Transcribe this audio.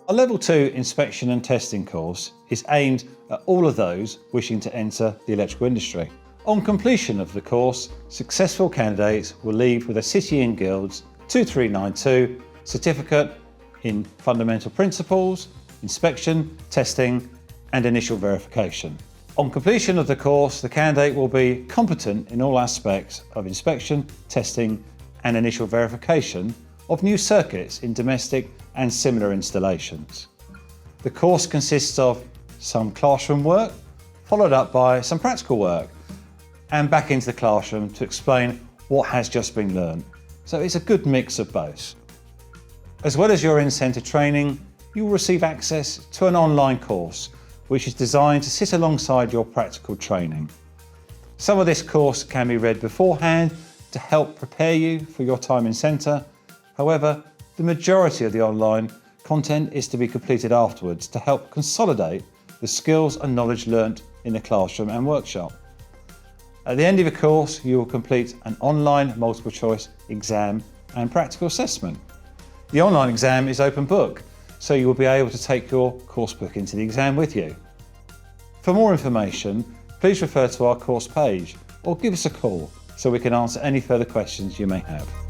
A Level 2 inspection and testing course is aimed at all of those wishing to enter the electrical industry. On completion of the course, successful candidates will leave with a City and Guilds 2392 certificate in fundamental principles, inspection, testing and initial verification. On completion of the course, the candidate will be competent in all aspects of inspection, testing and initial verification of new circuits in domestic and similar installations. The course consists of some classroom work, followed up by some practical work, and back into the classroom to explain what has just been learned. So it's a good mix of both. As well as your in-centre training, you will receive access to an online course which is designed to sit alongside your practical training. Some of this course can be read beforehand to help prepare you for your time in centre. However, the majority of the online content is to be completed afterwards to help consolidate the skills and knowledge learnt in the classroom and workshop. At the end of the course, you will complete an online multiple choice exam and practical assessment. The online exam is open book, so you will be able to take your course book into the exam with you. For more information, please refer to our course page or give us a call so we can answer any further questions you may have.